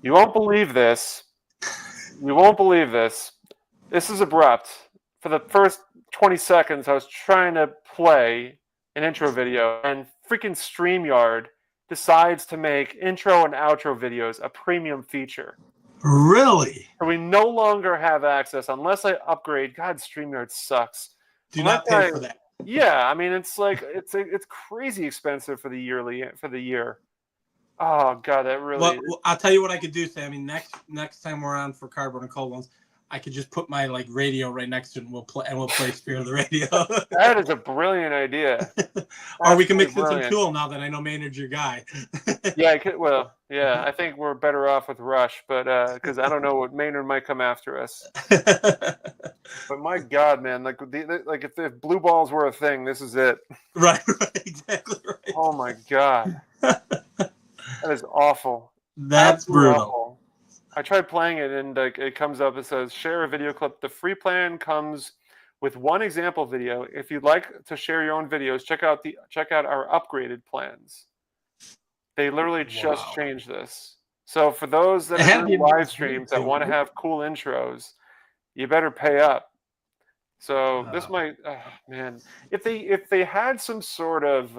You won't believe this. You won't believe this. This is abrupt. For the first 20 seconds, I was trying to play an intro video, and freaking StreamYard decides to make intro and outro videos a premium feature. Really? So we no longer have access unless I upgrade. God, StreamYard sucks. Do not pay for that. Yeah, I mean it's like it's crazy expensive for the year. Oh God, that really. Well, I'll tell you what I could do, Sammy. Next time we're on for Cardboard and Cold Ones, I could just put my radio right next to it, and we'll play Spear of the Radio. That is a brilliant idea. Or we can mix in some Tool now that I know Maynard's your guy. Yeah, I could. Well, yeah, I think we're better off with Rush, but because I don't know what Maynard might come after us. But my God, man, like if blue balls were a thing, this is it. Right, exactly right. Oh my God, that is awful. That's Absolutely brutal. Awful. I tried playing it, and it comes up. It says share a video clip. The free plan comes with one example video. If you'd like to share your own videos, check out our upgraded plans. They literally just changed this. So for those that are doing live streams that want to have cool intros, you better pay up. So this might, man, if they had some sort of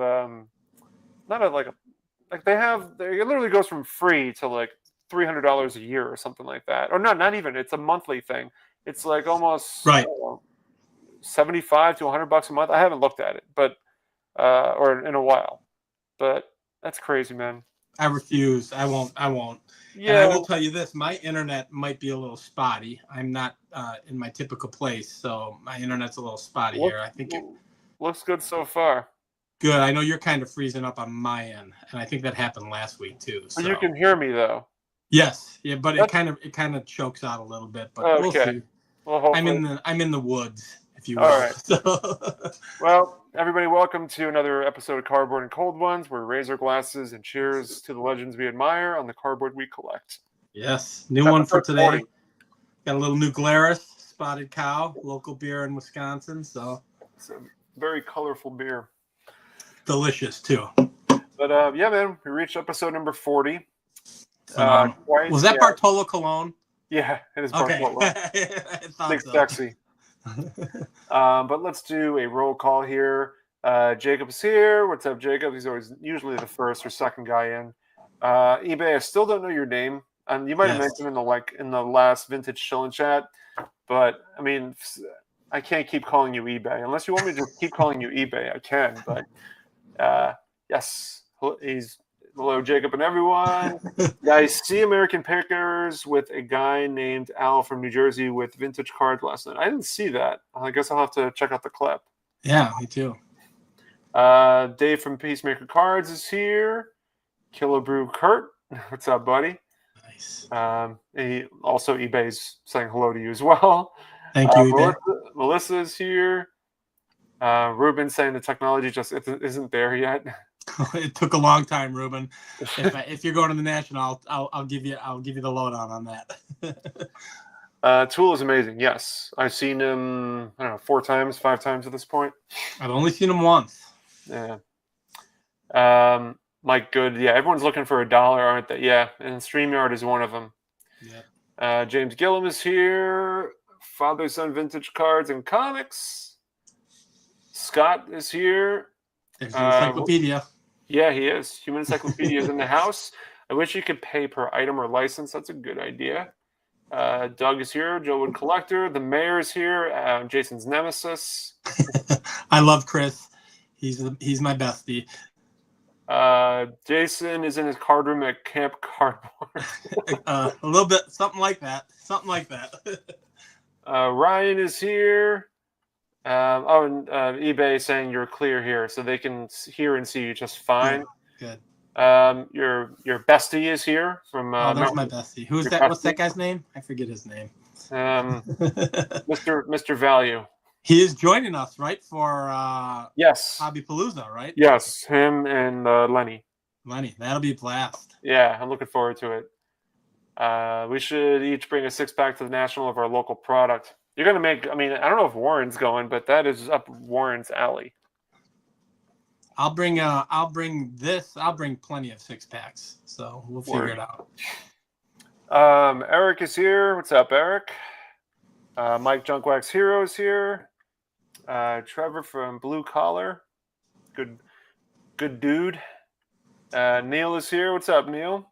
it literally goes from free to like $300 a year or something like that, or not even. It's a monthly thing. It's like almost right. $75 to $100 a month. I haven't looked at it, but or in a while, but that's crazy, man. I refuse. I won't. Yeah. And I will tell you this: my internet might be a little spotty. I'm not in my typical place, so my internet's a little spotty here. I think it looks good so far. Good. I know you're kind of freezing up on my end, and I think that happened last week too. So. You can hear me though. Yes. Yeah, but it kind of chokes out a little bit. But we'll see. Well, I'm in the woods, if you will. All right. Well, everybody, welcome to another episode of Cardboard and Cold Ones. We're raise our glasses and cheers to the legends we admire on the cardboard we collect. Yes, new one for today. 40. Got a little New Glarus Spotted Cow, local beer in Wisconsin. So it's a very colorful beer. Delicious too. But yeah, man, we reached episode number 40. Was that Bartolo Colon? Yeah, it is Bartolo. Big sexy. But let's do a roll call here. Jacob's here. What's up, Jacob? He's always usually the first or second guy in. eBay, I still don't know your name. You might have mentioned in the last Vintage Chillin' Chat, but I mean, I can't keep calling you eBay unless you want me to just keep calling you eBay. I can, but yes, hello, Jacob and everyone. Yeah, I see American Pickers with a guy named Al from New Jersey with vintage cards last night. I didn't see that. I guess I'll have to check out the clip. Yeah, me too. Dave from Peacemaker Cards is here. Killer Brew Kurt, what's up, buddy? Nice. He also eBay's saying hello to you as well. Thank you. Melissa is here. Ruben saying the technology just isn't there yet. It took a long time, Ruben. If you're going to the National, I'll give you the lowdown on that. Tool is amazing. Yes, I've seen him. I don't know, 4 times, 5 times at this point. I've only seen him once. Yeah. Mike Good. Yeah, everyone's looking for $1, aren't they? Yeah, and StreamYard is one of them. Yeah. James Gillum is here. Father Son Vintage Cards and Comics. Scott is here. There's an encyclopedia. Yeah, he is. Human Encyclopedia is in the house. I wish you could pay per item or license. That's a good idea. Doug is here. Joe Wood Collector. The mayor is here. Jason's nemesis. I love Chris. He's my bestie. Jason is in his card room at Camp Cardboard. A little bit, something like that. Ryan is here. And eBay saying you're clear here, so they can hear and see you just fine. Good. Your bestie is here from. There's my bestie. Who's that? Bestie? What's that guy's name? I forget his name. Mr. Value. He is joining us, right, for yes, Hobby Palooza, right? Yes, him and Lenny. Lenny, that'll be a blast. Yeah, I'm looking forward to it. We should each bring a 6-pack to the National of our local product. You're going to make, I mean, I don't know if Warren's going, but that is up Warren's alley. I'll bring plenty of 6-packs, so we'll figure it out. Eric is here. What's up, Eric? Mike Junkwax Hero is here. Trevor from Blue Collar. Good dude. Neil is here. What's up, Neil?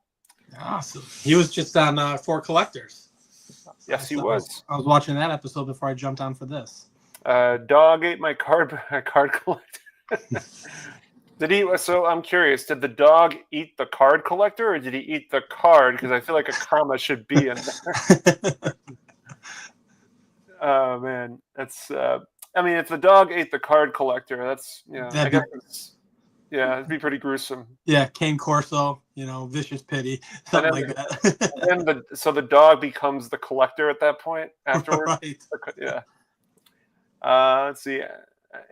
Awesome. He was just on For Collectors. Yes, he was. I was watching that episode before I jumped on for this. Dog ate my card collector. Did he? So I'm curious. Did the dog eat the card collector, or did he eat the card? Because I feel like a comma should be in there. Oh man, that's. I mean, if the dog ate the card collector, that's I guess it'd be pretty gruesome. Yeah, Cane Corso, Vicious Pity, something like that. So the dog becomes the collector at that point afterwards. Right. Yeah. Let's see.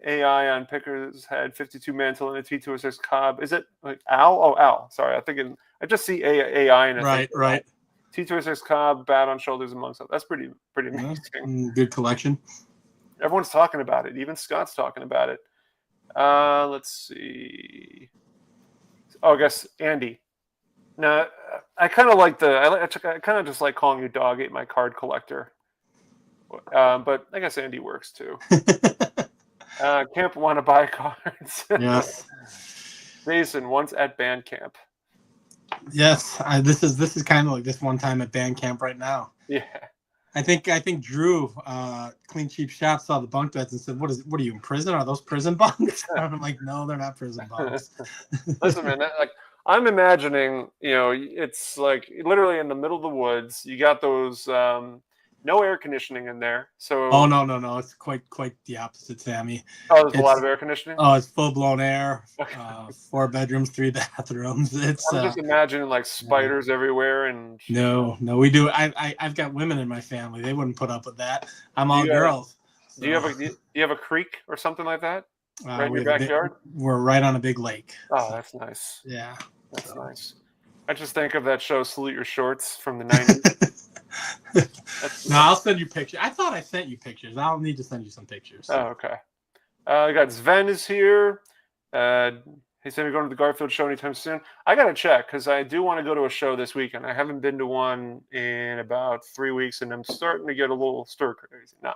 AI on Pickers had 52 mantle and a T206 Cobb. Is it like Al? Oh, Al. Sorry, I just see AI in it. Right. T206 Cobb, bat on shoulders amongst them. That's pretty amazing. Good collection. Everyone's talking about it. Even Scott's talking about it. Let's see. Oh, I guess Andy. No, I kind of like I kind of just like calling you Dog Ate My Card Collector. But I guess Andy works too. Camp want to buy cards. Yes. Jason, once at band camp. Yes, this is kind of like this one time at band camp right now. Yeah. I think Drew, Clean Cheap Shot, saw the bunk beds and said, "What are you in prison? Are those prison bunks?" And I'm like, "No, they're not prison bunks." Listen, man, I'm imagining, it's like literally in the middle of the woods. You got those no air conditioning in there. So oh no, it's quite the opposite, Sammy. Oh, there's a lot of air conditioning. Oh, it's full blown air. 4 bedrooms, 3 bathrooms. I'm just imagining like spiders everywhere and. No, we do. I've got women in my family. They wouldn't put up with that. I'm all girls. So. Do you have a creek or something like that? Right in your backyard? We're right on a big lake. Oh, that's nice. Yeah, that's nice. I just think of that show Salute Your Shorts from the 90s. No, I'll send you pictures. I thought I sent you pictures. I'll need to send you some pictures. Oh, okay. I got Sven is here. He said we're going to the Garfield show anytime soon. I got to check because I do want to go to a show this weekend. I haven't been to one in about 3 weeks, and I'm starting to get a little stir crazy. No.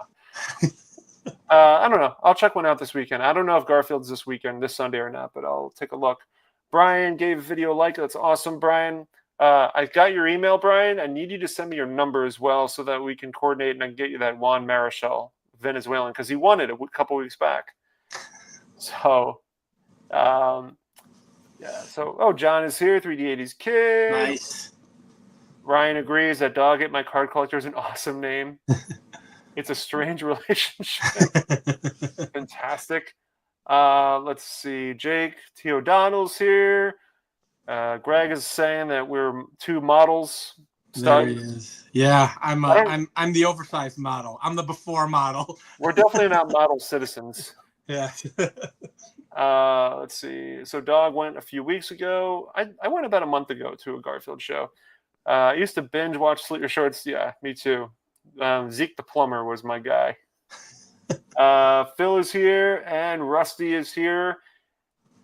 I don't know. I'll check one out this weekend. I don't know if Garfield's this weekend, this Sunday or not, but I'll take a look. Brian gave a video a like. That's awesome, Brian. I got your email, Brian. I need you to send me your number as well so that we can coordinate and I can get you that Juan Marichal Venezuelan because he won it a couple weeks back. So, yeah. So, John is here. 3D80's kid. Nice. Ryan agrees that Dog Ate My Card Collector is an awesome name. It's a strange relationship. Fantastic. Let's see. Jake T. O'Donnell's here. Greg is saying that we're 2 models. There he is. Yeah, I'm the oversized model. I'm the before model. We're definitely not model citizens. Yeah. Let's see. So Dog went a few weeks ago. I went about a month ago to a Garfield show. I used to binge watch Salute Your Shorts. Yeah, me too. Zeke the plumber was my guy. Phil is here and Rusty is here.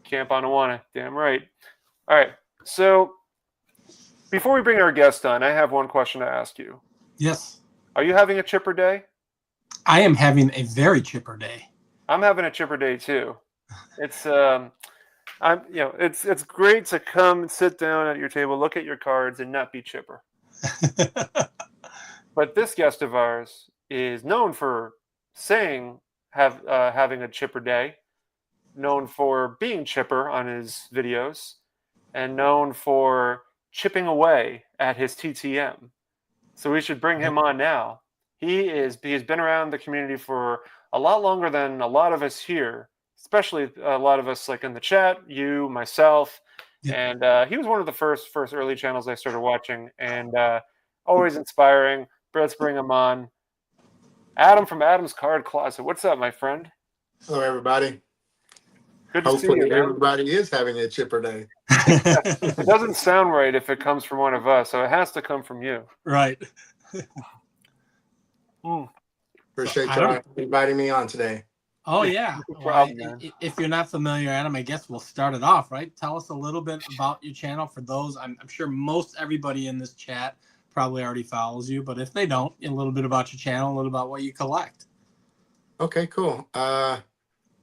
Camp on Awana. Damn right. All right. So before we bring our guest on, I have one question to ask you. Yes. Are you having a chipper day? I am having a very chipper day. I'm having a chipper day too. It's it's great to come and sit down at your table, look at your cards, and not be chipper. But this guest of ours is known for saying having a chipper day, known for being chipper on his videos, and known for chipping away at his TTM. So we should bring him on now. He's been around the community for a lot longer than a lot of us here, especially a lot of us like in the chat, you, myself, and he was one of the first early channels I started watching, and always inspiring. But let's bring him on. Adam from Adam's Card Closet. What's up, my friend? Hello, everybody. Good to see you. Hopefully everybody is having a chipper day. It doesn't sound right if it comes from one of us, so it has to come from you. Right. Appreciate you inviting me on today. Oh, yeah. No problem, if you're not familiar, Adam, I guess we'll start it off, right? Tell us a little bit about your channel for those. I'm sure most everybody in this chat probably already follows you, but if they don't, a little bit about your channel, a little about what you collect. Okay, cool.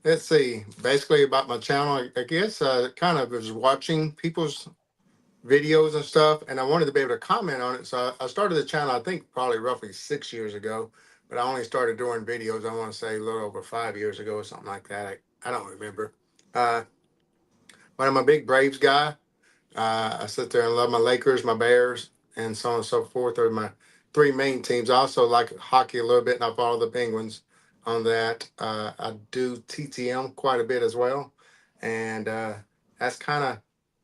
Let's see. Basically about my channel, I guess kind of was watching people's videos and stuff, and I wanted to be able to comment on it. So I started the channel, I think probably roughly 6 years ago, but I only started doing videos, I want to say a little over 5 years ago or something like that. I don't remember. But I'm a big Braves guy. I sit there and love my Lakers, my Bears, and so on and so forth are my three main teams. I also like hockey a little bit, and I follow the Penguins on that. I do TTM quite a bit as well, and that's kind of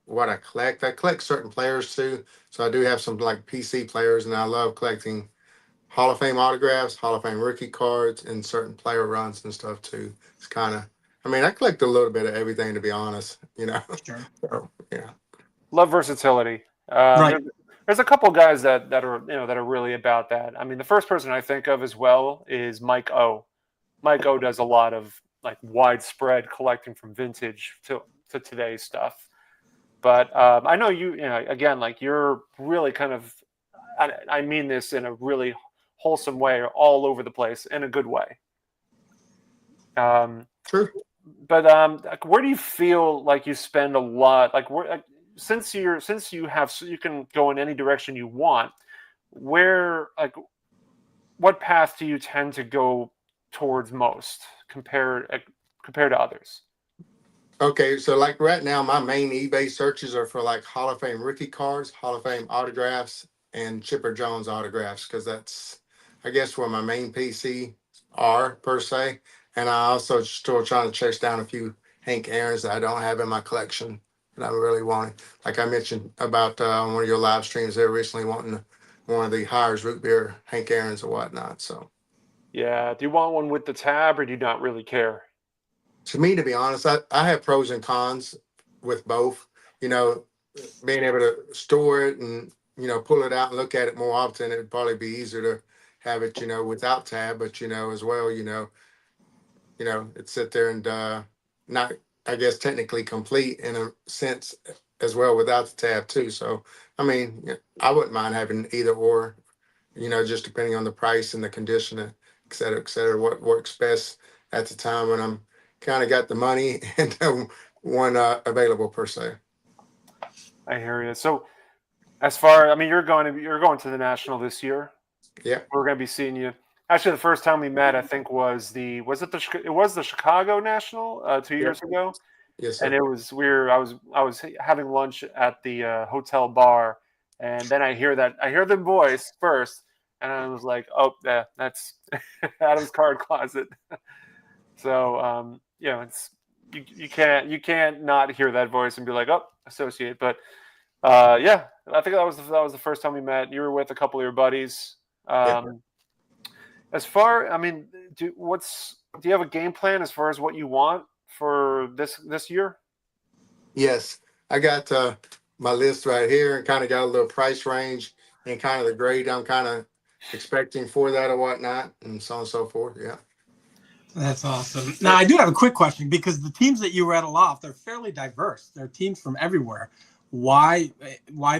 what I collect. I collect certain players too, so I do have some like PC players, and I love collecting Hall of Fame autographs, Hall of Fame rookie cards, and certain player runs and stuff too. It's kind of, I mean, I collect a little bit of everything to be honest, you know. Sure. So, yeah. Love versatility. Right. There's a couple guys that are that are really about that. I mean, the first person I think of as well is Mike O. Mike O does a lot of like widespread collecting from vintage to today's stuff. But I know you know, again, like you're really kind of, I mean this in a really wholesome way, all over the place in a good way. True. But like, where do you feel like you spend a lot? Like, where, since you can go in any direction you want. Where, like, what path do you tend to go towards most compared to others? Okay, so like right now, my main eBay searches are for like Hall of Fame rookie cards, Hall of Fame autographs, and Chipper Jones autographs, because that's, I guess, where my main PC are per se. And I also still trying to chase down a few Hank Aaron's that I don't have in my collection that I really want. Like I mentioned about one of your live streams there recently, wanting one of the Hires root beer Hank Aaron's or whatnot. So Yeah. Do you want one with the tab, or do you not really care? to me, to be honest, I have pros and cons with both. You know, being able to store it and, you know, pull it out and look at it more often, it'd probably be easier to have it, you know, without tab, but, you know, as well, it'd sit there and not, I guess, technically complete in a sense as well without the tab too. So, I mean, yeah, I wouldn't mind having either or, you know, just depending on the price and the condition, et cetera, what works best at the time when I'm kind of got the money and one available per se. I hear you. So, as far, I mean, you're going to the National this year. Yeah. We're going to be seeing you. Actually, the first time we met, I think, was the Chicago National 2 years ago. Yes, sir. And it was I was having lunch at the hotel bar, and then I hear the voice first, and I was like, oh, yeah, that's Adam's card closet. So you know, it's you can't not hear that voice and be like, oh, associate. But yeah, I think that was the first time we met. You were with a couple of your buddies. Yeah. As far, I mean, do you have a game plan as far as what you want for this year? Yes, I got my list right here and kind of got a little price range and kind of the grade I'm kind of expecting for that or whatnot, and so on and so forth. Yeah. That's awesome. Now, I do have a quick question, because the teams that you rattle off, they're fairly diverse. They're teams from everywhere. Why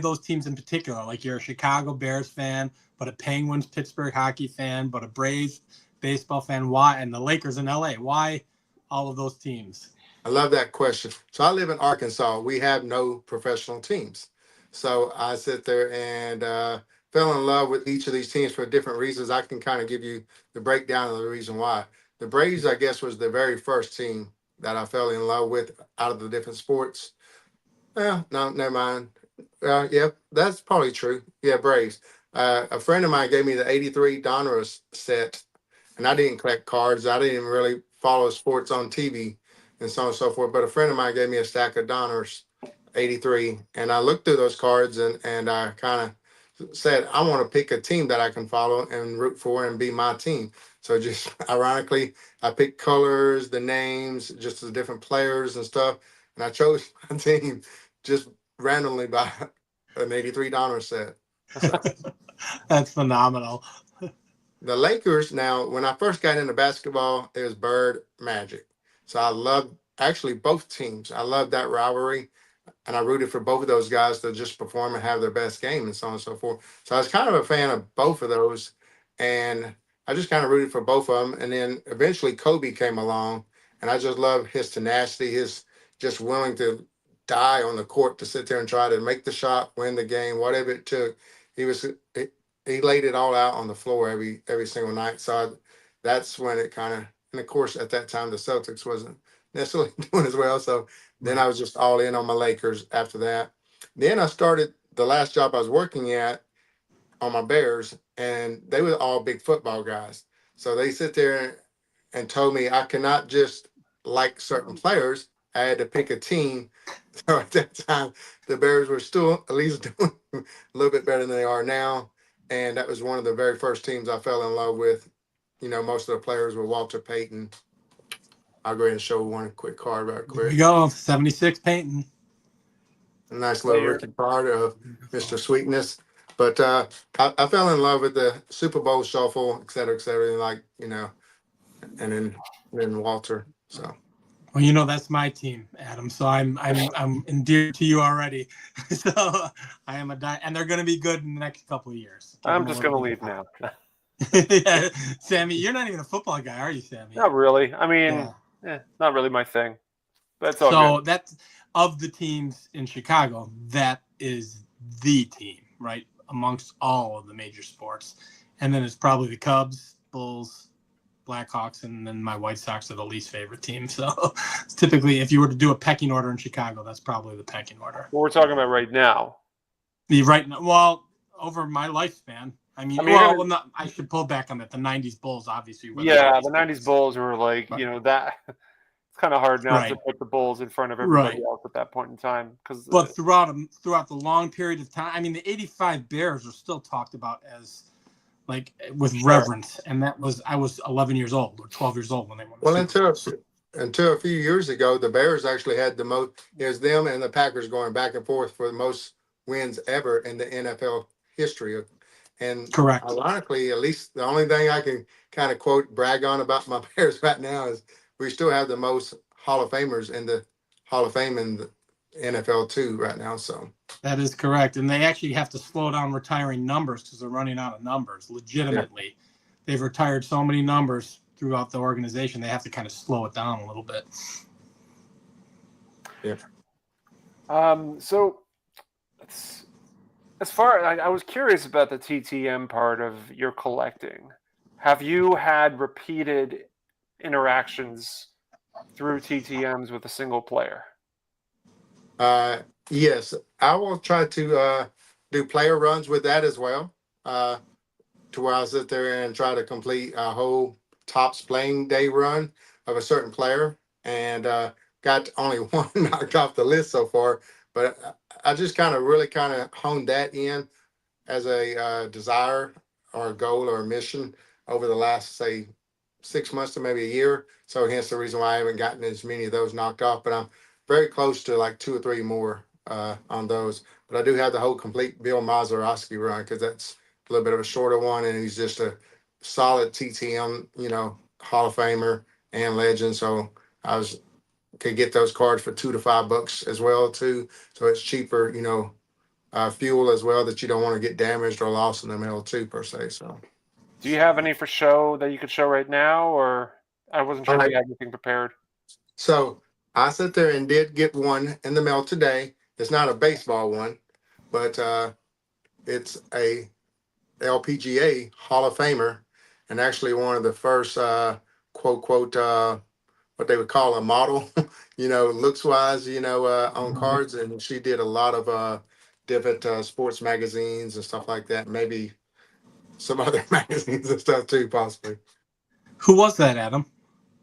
those teams in particular? Like, you're a Chicago Bears fan, but a Penguins, Pittsburgh hockey fan, but a Braves baseball fan. Why? And the Lakers in LA. Why all of those teams? I love that question. So I live in Arkansas. We have no professional teams. So I sit there and fell in love with each of these teams for different reasons. I can kind of give you the breakdown of the reason why. The Braves, I guess, was the very first team that I fell in love with out of the different sports. No, never mind. Yeah, that's probably true. Yeah, Braves. A friend of mine gave me the 83 Donruss set, and I didn't collect cards. I didn't really follow sports on TV and so on and so forth. But a friend of mine gave me a stack of Donruss 83, and I looked through those cards and I kind of said, I want to pick a team that I can follow and root for and be my team. So just ironically, I picked colors, the names, just the different players and stuff, and I chose my team just randomly by an 83 Donruss set. That's phenomenal. The Lakers, now, when I first got into basketball, it was Bird Magic. So I loved actually both teams. I loved that rivalry. and I rooted for both of those guys to just perform and have their best game and so on and so forth. So I was kind of a fan of both of those, and I just kind of rooted for both of them. And then eventually Kobe came along, and I just love his tenacity, his just willing to die on the court to sit there and try to make the shot, win the game, whatever it took. He laid it all out on the floor every single night. So that's when it kind of, and of course at that time the Celtics wasn't necessarily doing as well. So then I was just all in on my Lakers after that. Then I started the last job I was working at on my Bears, and they were all big football guys. So they sit there and told me I cannot just like certain players. I had to pick a team. So at that time, the Bears were still at least doing a little bit better than they are now. And that was one of the very first teams I fell in love with. You know, most of the players were Walter Payton. I'll go ahead and show one quick card right Here we quick. go. 76 Peyton. A nice little rookie card of Mr. Sweetness. But I fell in love with the Super Bowl shuffle, et cetera, and like, you know, and then Walter. So. Well, you know that's my team, Adam. So I'm endeared to you already. So I am and they're going to be good in the next couple of years. I'm just going to leave now. Yeah. Sammy, you're not even a football guy, are you, Sammy? Not really. I mean, not really my thing. But it's all so good. that's of the teams in Chicago. That is the team, right, amongst all of the major sports. And then it's probably the Cubs, Bulls, Blackhawks, and then my White Sox are the least favorite team. So typically, if you were to do a pecking order in Chicago, that's probably the pecking order. What we're talking about right now. Well, over my lifespan. I should pull back on that. The 90s Bulls, obviously. The 90s Bulls were like, you know, that it's kind of hard now to put the Bulls in front of everybody else at that point in time. But throughout the long period of time, I mean, the 85 Bears are still talked about as like with reverence, and I was 11 years old or 12 years old when they won. Well, until a few years ago, the Bears actually had the most. It was them and the Packers going back and forth for the most wins ever in the NFL history. And correct. Ironically, at least the only thing I can kind of brag on about my Bears right now is we still have the most Hall of Famers in the Hall of Fame in the NFL too right now. So that is correct. And they actually have to slow down retiring numbers because they're running out of numbers. Legitimately, they've retired so many numbers throughout the organization. They have to kind of slow it down a little bit. Yeah. So as far as I was curious about the TTM part of your collecting. Have you had repeated interactions through TTMs with a single player? Yes, I will try to do player runs with that as well. To where I sit there and try to complete a whole Topps playing day run of a certain player, and got only one knocked off the list so far. But I just really honed that in as a desire or a goal or a mission over the last, say, 6 months to maybe a year. So hence the reason why I haven't gotten as many of those knocked off. But I'm very close to like 2 or 3 more on those. But I do have the whole complete Bill Mazeroski run because that's a little bit of a shorter one, and he's just a solid TTM, Hall of Famer and legend. So I could get those cards for $2 to $5 as well too. So it's cheaper, fuel as well that you don't want to get damaged or lost in the mail too per se. So, do you have any for show that you could show right now, or I wasn't sure if you had anything prepared? So I sat there and did get one in the mail today. It's not a baseball one, but it's a LPGA Hall of Famer, and actually one of the first quote what they would call a model, looks wise, on cards. And she did a lot of different sports magazines and stuff like that. Maybe some other magazines and stuff too, possibly. Who was that, Adam?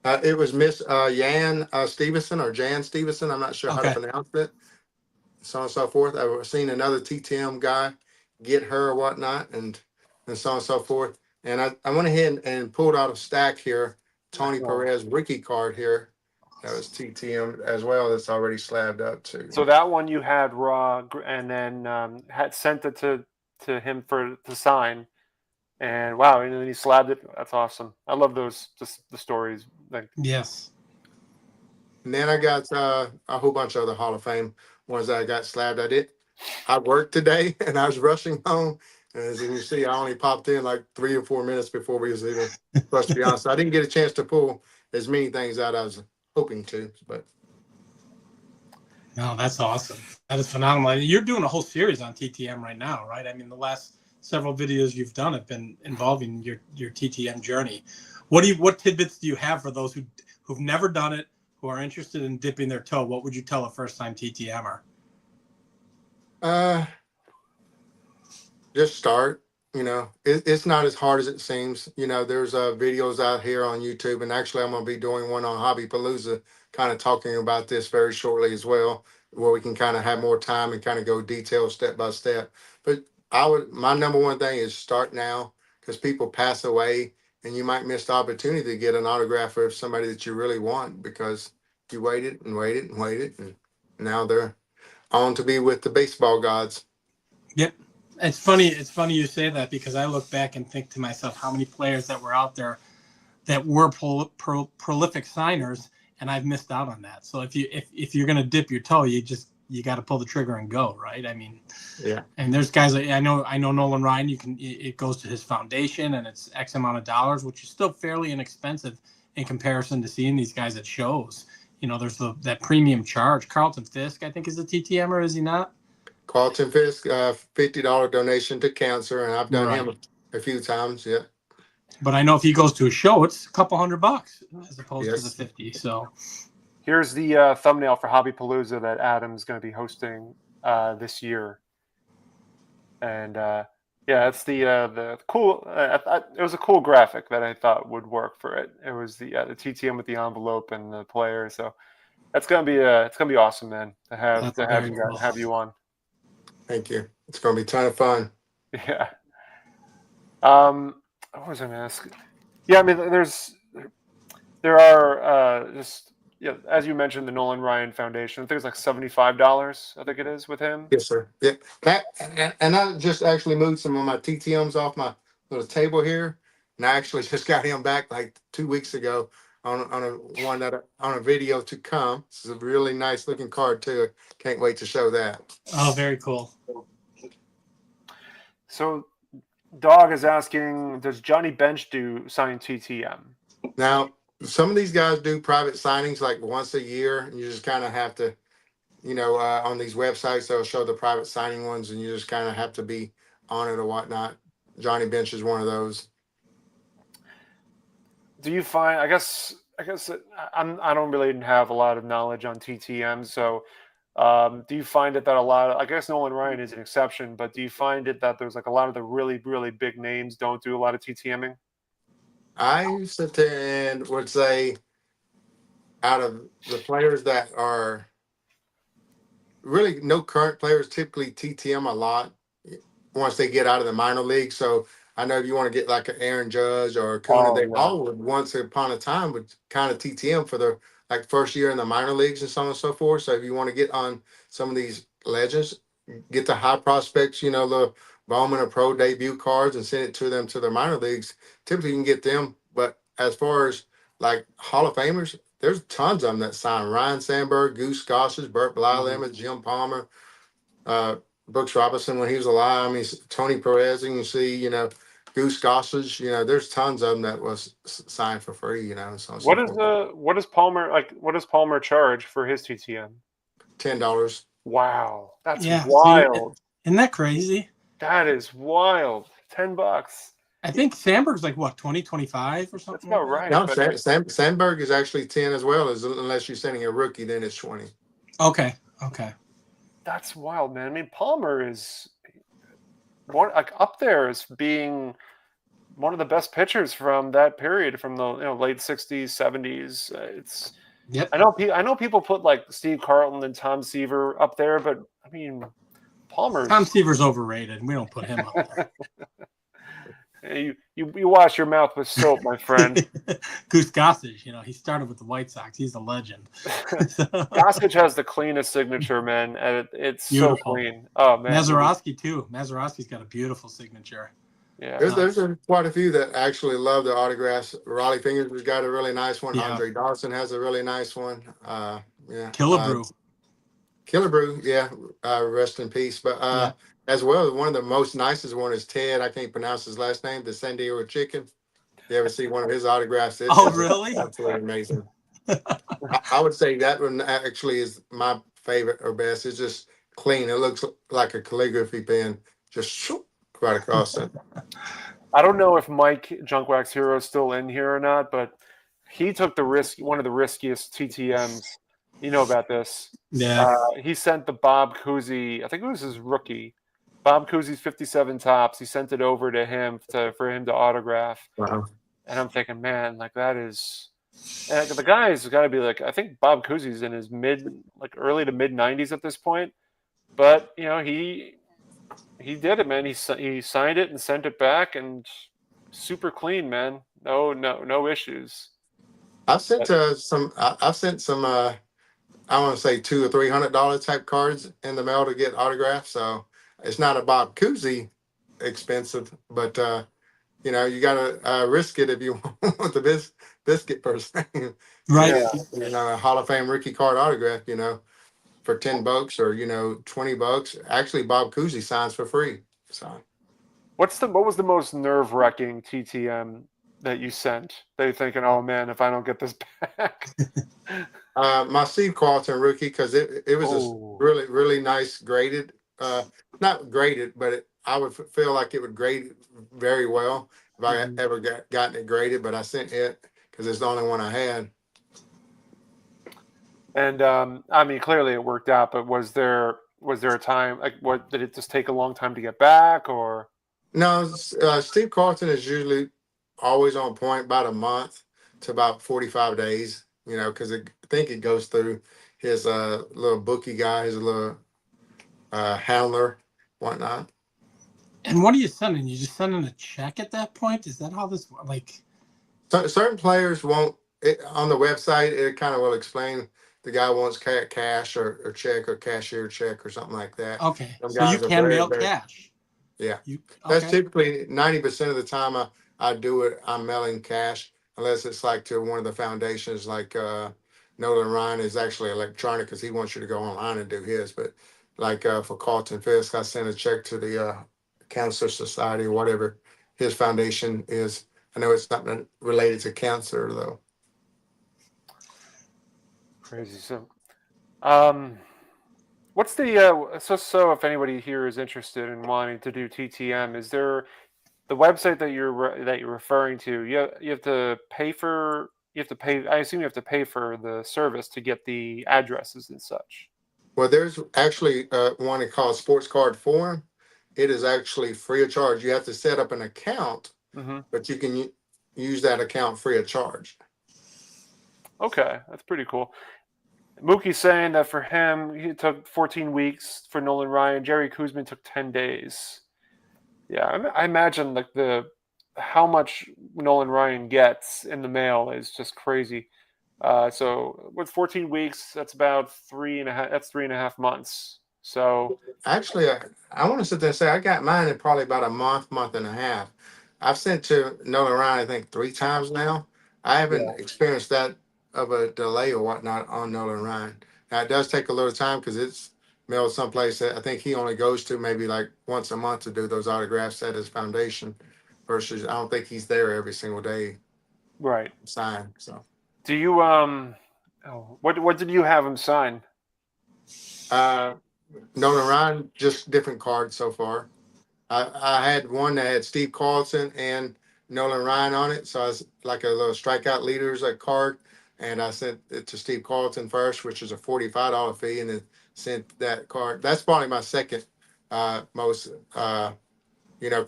It was Miss Jan Stevenson or Jan Stevenson. I'm not sure how to pronounce it. So on and so forth. I've seen another TTM guy get her or whatnot, and so on and so forth. And I went ahead and pulled out a stack here, Tony Perez rookie card here. That was TTM as well. That's already slabbed up too. So that one you had raw, and then had sent it to him to sign. And wow, and then he slabbed it. That's awesome. I love those, just the stories. Yes. And then I got a whole bunch of other Hall of Fame ones that I got slabbed. I worked today and I was rushing home. And as you can see, I only popped in like 3 or 4 minutes before we was even supposed to be on. So I didn't get a chance to pull as many things out I was hoping to, but. No, that's awesome. That is phenomenal. You're doing a whole series on TTM right now, right? I mean, the last several videos you've done have been involving your TTM journey. What tidbits do you have for those who've never done it, who are interested in dipping their toe? What would you tell a first-time TTMer? Just start. It's not as hard as it seems. There's videos out here on YouTube, and actually I'm going to be doing one on Hobby Palooza, kind of talking about this very shortly as well, where we can kind of have more time and kind of go detail step by step. But my number one thing is start now, because people pass away and you might miss the opportunity to get an autograph of somebody that you really want because you waited and waited and waited, and now they're on to be with the baseball gods. Yep. It's funny you say that, because I look back and think to myself how many players that were out there that were prolific signers, and I've missed out on that. So if you're going to dip your toe, you got to pull the trigger and go, right? I mean, yeah. And there's guys like I know Nolan Ryan. It goes to his foundation and it's X amount of dollars, which is still fairly inexpensive in comparison to seeing these guys at shows. There's that premium charge. Carlton Fisk, I think, is a TTMer, is he not? Carlton Fisk, $50 donation to cancer, and I've done him a few times. Yeah. But I know if he goes to a show, it's a couple $100 as opposed to the 50. So here's the thumbnail for Hobby Palooza that Adam's going to be hosting this year, and it's the cool. It was a cool graphic that I thought would work for it. It was the TTM with the envelope and the player. So that's gonna be awesome, man. To have you on. Thank you. It's going to be a ton of fun. Yeah. What was I going to ask? Yeah, I mean, there are as you mentioned, the Nolan Ryan Foundation. I think it's like $75. I think it is with him. Yes, sir. Yeah. And I just actually moved some of my TTMs off my little table here, and I actually just got him back like 2 weeks ago on a video to come. This is a really nice looking card too. Can't wait to show that. Oh, very cool. So Dog is asking, does Johnny Bench do sign TTM? Now, some of these guys do private signings like once a year, and you just kind of have to, on these websites, they'll show the private signing ones, and you just kind of have to be on it or whatnot. Johnny Bench is one of those. Do you find? I guess I don't really have a lot of knowledge on TTM. So, do you find it that a lot of? I guess Nolan Ryan is an exception, but do you find it that there's like a lot of the really, really big names don't do a lot of TTMing? I sit there and would say, out of the players that are really no current players, typically TTM a lot once they get out of the minor league. So I know if you want to get like an Aaron Judge or a Kuna, they all would once upon a time would kind of TTM for their like first year in the minor leagues and so on and so forth. So if you want to get on some of these legends, get the high prospects, the Bowman or Pro debut cards and send it to them to their minor leagues. Typically you can get them. But as far as like Hall of Famers, there's tons of them that sign. Ryan Sandberg, Goose Gossage, Burt Blyleven, Jim Palmer, Brooks Robinson when he was alive. I mean, Tony Perez, you can see, Goose Gossage, there's tons of them that was signed for free, So what does Palmer charge for his TTM? $10. Wow, that's wild. Isn't that crazy? That is wild. $10. I think Sandberg's like what, 20, 25 or something? That's about right. No, Sandberg is actually 10 as well, unless you're sending a rookie, then it's 20. Okay. That's wild, man. I mean, Palmer is up there as being one of the best pitchers from that period, from the late '60s, '70s. It's yep. I know people put like Steve Carlton and Tom Seaver up there, but I mean, Tom Seaver's overrated. We don't put him up there. You wash your mouth with soap, my friend. Goose Gossage, he started with the White Sox. He's a legend. Gossage has the cleanest signature, man. And it's beautiful. So clean. Oh man, Mazeroski too. Mazeroski's got a beautiful signature. Yeah, there's quite a few that actually love the autographs. Raleigh Fingers has got a really nice one. Yeah. Andre Dawson has a really nice one. Killebrew. Killebrew, yeah, rest in peace. But Yeah. as well, one of the most nicest one is Ted. I can't pronounce his last name. The San Diego Chicken. You ever see one of his autographs? Oh, It's really? absolutely amazing. I would say that one actually is my favorite or best. It's just clean. It looks like a calligraphy pen, just shoop, right across it. I don't know if Mike Junkwax Hero is still in here or not, but he took the risk, one of the riskiest TTMs. You know about this. Yeah. He sent the Bob Cousy, I think it was his rookie, Bob Cousy's 57 tops. He sent it over to him for him to autograph. Wow. And I'm thinking, man, like that is. And the guy's got to be like, I think Bob Cousy's in his early to mid 90s at this point. But you know, he did it, man. He signed it and sent it back, and super clean, man. No issues. I've sent some. I've sent some. I want to say $200 or $300 type cards in the mail to get autographs. So it's not a Bob Cousy expensive, but you know, you gotta risk it if you want the biscuit person. Right. Yeah. You know, a Hall of Fame rookie card autograph. You know, for $10 or $20. Actually, Bob Cousy signs for free. So What was the most nerve-wracking TTM that you sent? That you're thinking, oh man, if I don't get this back. my Steve Carlton rookie, because it was Oh. a really nice graded, not graded, but I would feel like it would grade very well if I Mhm. ever gotten it graded. But I sent it because it's the only one I had. And I mean, clearly it worked out. But was there a time like what did it just take a long time to get back or? No, Steve Carlton is usually always on point, about a month to about 45 days. You know, because I think it goes through his little bookie guy, his little handler, whatnot. And what are you sending? You just sending a check at that point? Is that how this like? Certain players won't. On the website, it kind of will explain the guy wants cash or check or cashier check or something like that. Okay, Some so you guys are can very, mail very, cash. yeah. You That's okay? typically 90% of the time I do it. I'm mailing cash unless it's like to one of the foundations, like Nolan Ryan is actually electronic because he wants you to go online and do his. But like for Carlton Fisk, I send a check to the Cancer Society or whatever his foundation is. I know it's not related to cancer though. Crazy. So, what's the so if anybody here is interested in wanting to do TTM, is there the website that you're referring to? You have to pay for. You have to pay. I assume you have to pay for the service to get the addresses and such. Well, there's actually one called Sports Card Forum. It is actually free of charge. You have to set up an account, Mm-hmm. but you can use that account free of charge. Okay, that's pretty cool. Mookie's saying that for him, he took 14 weeks. For Nolan Ryan, Jerry Kuzman took 10 days. Yeah, I imagine like how much Nolan Ryan gets in the mail is just crazy. So with 14 weeks, that's about 3.5. That's 3.5 months. So Actually, I want to sit there and say I got mine in probably about a month and a half. I've sent to Nolan Ryan, I think 3 times now. I haven't yeah, experienced that of a delay or whatnot on Nolan Ryan. Now, it does take a little time because it's mailed someplace that I think he only goes to maybe like once a month to do those autographs at his foundation versus I don't think he's there every single day right. sign. So, Do you what did you have him sign? uh, Nolan Ryan, just different cards so far. I had one that had Steve Carlson and Nolan Ryan on it. So I was like a little strikeout leaders card. And I sent it to Steve Carlton first, which is a $45 fee, and then sent that card. That's probably my second most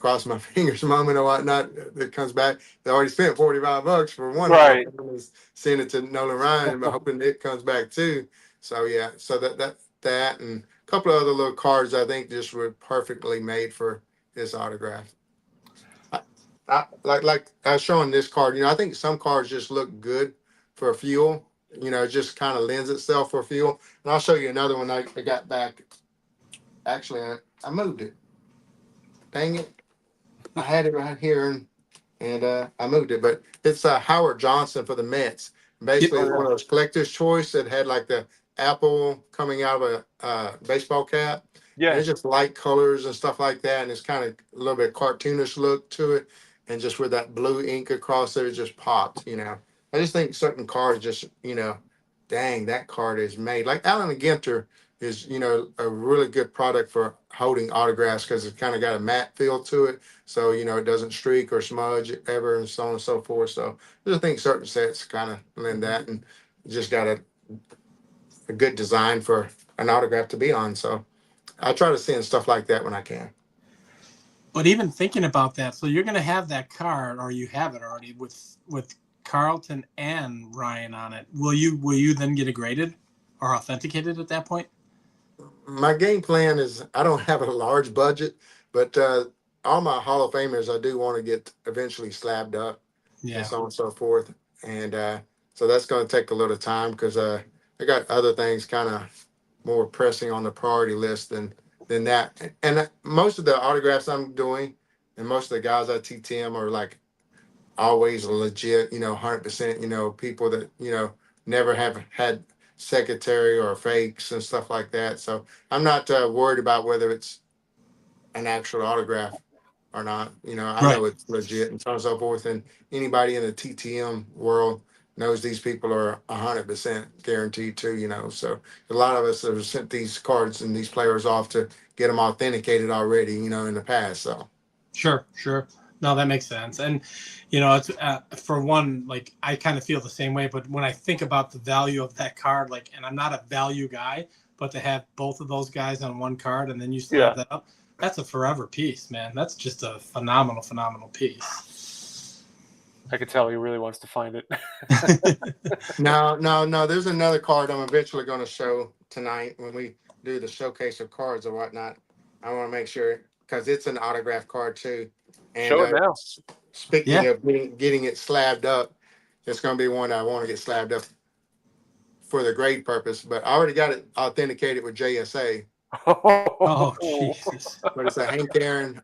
cross my fingers moment or whatnot that comes back. They already spent $45 for one Right. send it to Nolan Ryan, and hoping it comes back too. So yeah, so that and a couple of other little cards I think just were perfectly made for this autograph. Like I was showing this card, I think some cards just look good for fuel. It just kind of lends itself for fuel. And I'll show you another one I got back. Actually, I moved it. Dang it. I had it right here and I moved it. But it's Howard Johnson for the Mets. Basically, Oh, it's one yeah. of those collector's choice that had like the apple coming out of a baseball cap. And Yeah. it's just light colors and stuff like that, and it's kind of a little bit cartoonish look to it. And just with that blue ink across there, it just popped. I just think certain cards just dang, that card is made. Like Allen Ginter is a really good product for holding autographs because it's kind of got a matte feel to it, so it doesn't streak or smudge ever, and so on and so forth. So I just think certain sets kind of lend that, and just got a good design for an autograph to be on. So I try to send stuff like that when I can. But even thinking about that, so you're going to have that card, or you have it already with Carlton and Ryan on it. Will you then get it graded or authenticated at that point? My game plan is I don't have a large budget, but all my Hall of Famers I do want to get eventually slabbed up, Yeah. and so on and so forth. And so that's going to take a little time because I got other things kind of more pressing on the priority list than that. And most of the autographs I'm doing and most of the guys I TTM are like always legit, 100%, people that, never have had secretary or fakes and stuff like that. So I'm not worried about whether it's an actual autograph or not. I Right. know it's legit and so on and so forth. And anybody in the TTM world knows these people are 100% guaranteed to. So a lot of us have sent these cards and these players off to get them authenticated already, in the past. So Sure. No, that makes sense. And, it's for one, like I kind of feel the same way. But when I think about the value of that card, like, and I'm not a value guy, but to have both of those guys on one card and then you slap that up, that's a forever piece, man. That's just a phenomenal piece. I could tell he really wants to find it. No. There's another card I'm eventually going to show tonight when we do the showcase of cards or whatnot. I want to make sure because it's an autograph card too. And Show it now. Speaking of getting it slabbed up, it's going to be one I want to get slabbed up for the grade purpose. But I already got it authenticated with JSA. Oh, Jesus. But it's a Hank Aaron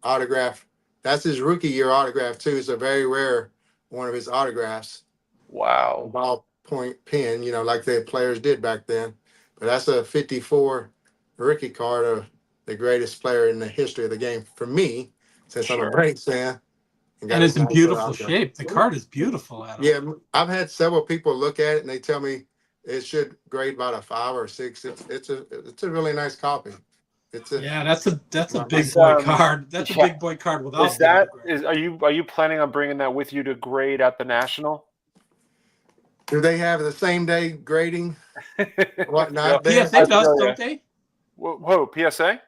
autograph. That's his rookie year autograph too. It's a very rare one of his autographs. Wow. Ballpoint pen, like the players did back then. But that's a 54 rookie card of the greatest player in the history of the game for me, since I'm a Braves fan. And it's in beautiful shape. The card is beautiful, Adam. Yeah, I've had several people look at it and they tell me it should grade about a 5 or 6. It's a really nice copy. That's a big boy card. That's a big boy card without. Are you planning on bringing that with you to grade at the National? Do they have the same day grading? Whatnot? PSA does, don't they? Whoa, PSA?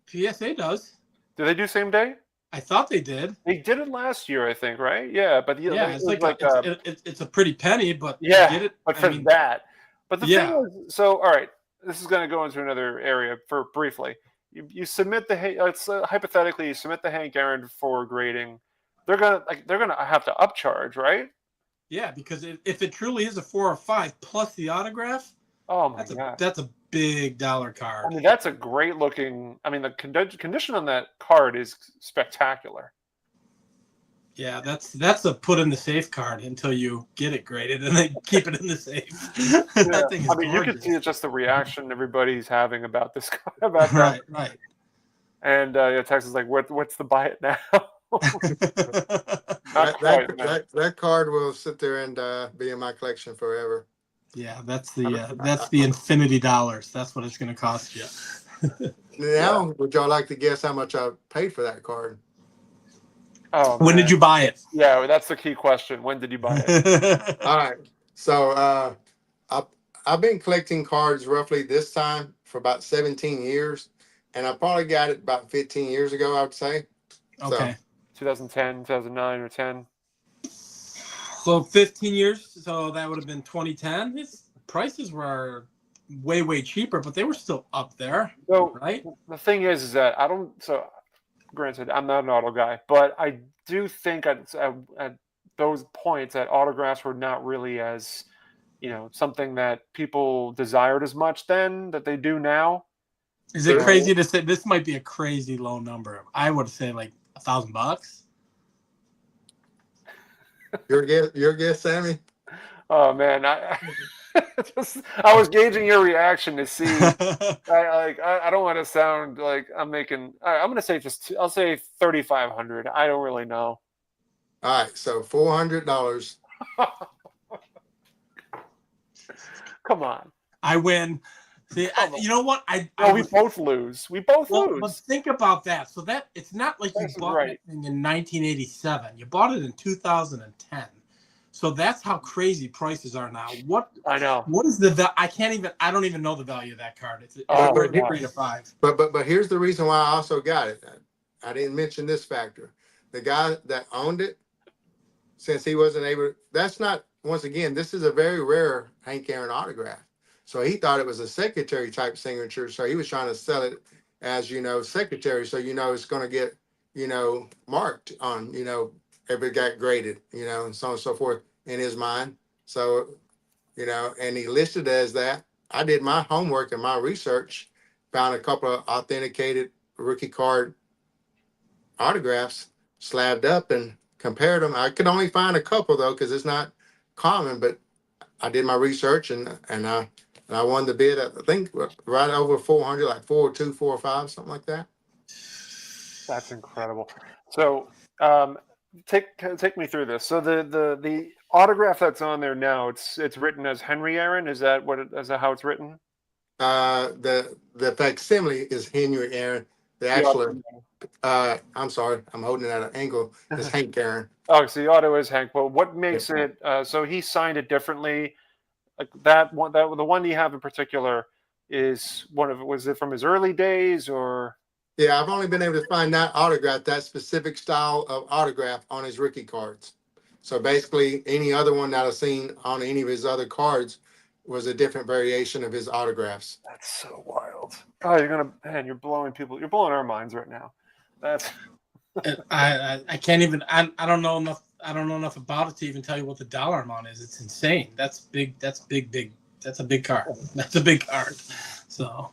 PSA does. Do they do same day? I thought they did. They did it last year, I think, right? Yeah, but it's it's a pretty penny, but yeah, get it. But for that. But the thing is, so all right, this is going to go into another area for briefly. You submit hypothetically, you submit the Hank Aaron for grading. They're gonna have to upcharge, right? Yeah, because if it truly is a 4 or 5 plus the autograph, oh my god, that's a big dollar card. I mean, that's a great looking. I mean, the condition on that card is spectacular. Yeah, that's a put in the safe card until you get it graded and then keep it in the safe. That thing is gorgeous. You can see it's just the reaction everybody's having about this about that. Right. And Texas is like, what's the buy it now? that card will sit there and be in my collection forever. Yeah, that's the infinity dollars. That's what it's going to cost you. Now, would y'all like to guess how much I paid for that card? Oh, when did you buy it? Yeah, that's the key question. When did you buy it? All right. So I've been collecting cards roughly this time for about 17 years, and I probably got it about 15 years ago, I would say. Okay. So, 2010, 2009, or 10. So 15 years. So that would have been 2010. His prices were way cheaper, but they were still up there. So right. The thing is that I don't. So granted, I'm not an auto guy, but I do think at those points that autographs were not really as, something that people desired as much then that they do now. Is it crazy to say this might be a crazy low number? I would say like $1,000. Your guess, Sammy? Oh man, I was gauging your reaction to see. I don't want to sound like I'm making. I'm gonna say I'll say 3,500. I don't really know. All right, so $400. Come on. I win. See, you know what? We both lose. We both lose. But think about that. So that it's not like you bought that thing in 1987. You bought it in 2010. So that's how crazy prices are now. What I know. What is the? I don't even know the value of that card. It's 3 to 5. But here's the reason why I also got it. I didn't mention this factor. The guy that owned it, since he wasn't able, that's not, once again, this is a very rare Hank Aaron autograph. So he thought it was a secretary type signature. So he was trying to sell it as, secretary. So, it's going to get, marked on, if it got graded, and so on and so forth in his mind. So, and he listed it as that. I did my homework and my research, found a couple of authenticated rookie card autographs, slabbed up and compared them. I could only find a couple though, because it's not common, but I did my research and I won the bid at, I think, right over 400, like 402, 405, something like that. That's incredible. So take me through this. So the autograph that's on there now, it's written as Henry Aaron. Is that how it's written? The facsimile is Henry Aaron. The actual, I'm sorry, I'm holding it at an angle. It's Hank Aaron. Oh, so the auto is Hank. But what makes it? So he signed it differently. Like that one, the one you have in particular is one of. Was it from his early days or? Yeah, I've only been able to find that autograph, that specific style of autograph on his rookie cards. So basically, any other one that I've seen on any of his other cards was a different variation of his autographs. That's so wild. Oh, you're blowing our minds right now. That's. I can't even. I don't know enough. I don't know enough about it to even tell you what the dollar amount is. It's insane. That's big. That's big. That's a big card. That's a big card. So.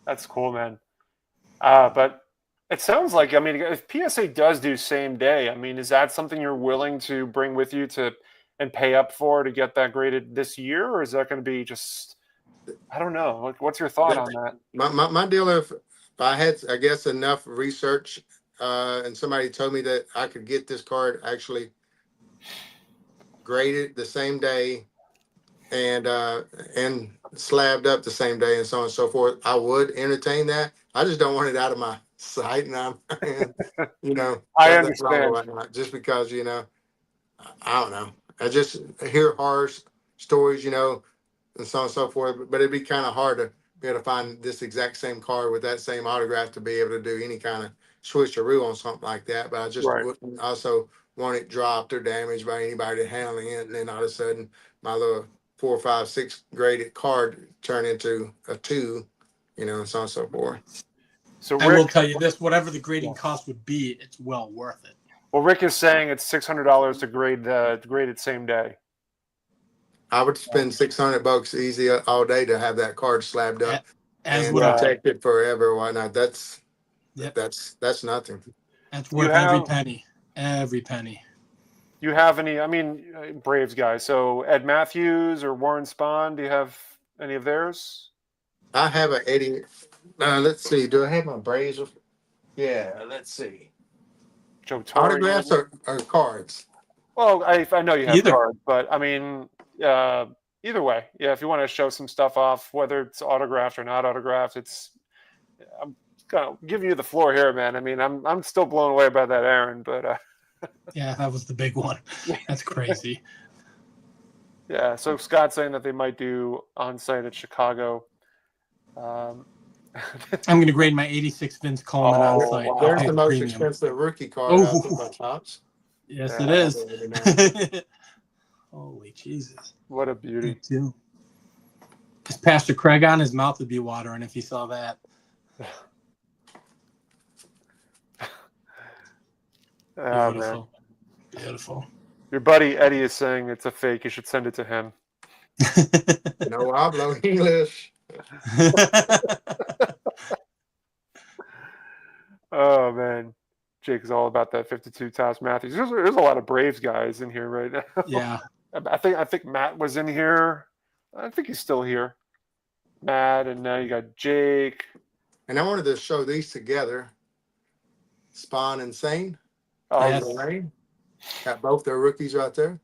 That's cool, man. But it sounds like, if PSA does do same day, is that something you're willing to bring with you and pay up for to get that graded this year? Or is that going to be just, I don't know. What's your thought on that? My deal, if I had, I guess, enough research and somebody told me that I could get this card actually graded the same day and slabbed up the same day and so on and so forth, I would entertain that. I just don't want it out of my sight, and I understand. Just because, I don't know. I just hear horror stories, and so on and so forth. But it'd be kind of hard to be able to find this exact same card with that same autograph to be able to do any kind of switcheroo on something like that. But I just wouldn't also want it dropped or damaged by anybody handling it, and then all of a sudden my little 4, 5, 6 graded card turn into a 2, and so on and so forth. So I will tell you this: whatever the grading cost would be, it's well worth it. Well, Rick is saying it's $600 to grade it same day. I would spend $600 easy all day to have that card slabbed up and protected forever. Why not? That's nothing. That's worth every penny. Every penny. Do you have any? Braves guys. So Ed Matthews or Warren Spahn. Do you have any of theirs? I have an Eddie. Let's see. Do I have my Braves? Yeah. Let's see. Joe Torre. Autographs or cards? Well, I know you have cards, but either way, yeah. If you want to show some stuff off, whether it's autographed or not autographed, I'm kind of giving you the floor here, man. I'm still blown away by that Aaron, but yeah, that was the big one. That's crazy. Yeah. So Scott's saying that they might do on-site at Chicago. I'm going to grade my 86 Vince Coleman on site. Wow. There's the most expensive rookie card out of my tops. Yes, it is. Holy Jesus. What a beauty. Too. Is Pastor Craig on? His mouth would be watering if he saw that. Oh, beautiful. Man. Beautiful. Your buddy Eddie is saying it's a fake. You should send it to him. No hablo English. Oh man, Jake is all about that 52 Tops Matthews. There's a lot of Braves guys in here right now. Yeah, I think Matt was in here. I think he's still here. Matt, and now you got Jake. And I wanted to show these together. Spawn and Sane. Oh, Yes. Lorraine. Got both their rookies right there.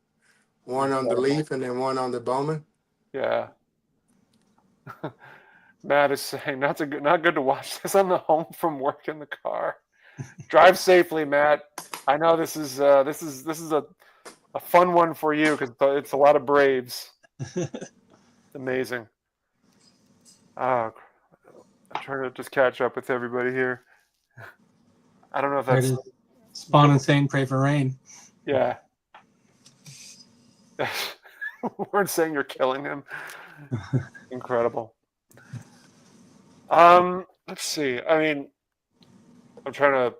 One on the Leaf and then one on the Bowman. yeah. Matt is saying not good to watch this on the home from work in the car. Drive safely, Matt. I know this is a fun one for you because it's a lot of Braves. Amazing. I'm trying to just catch up with everybody here. I don't know if There it that's is. Spawn and Sane, pray for rain. yeah. Weren't saying you're killing him. Incredible. Let's see. I mean, I'm trying to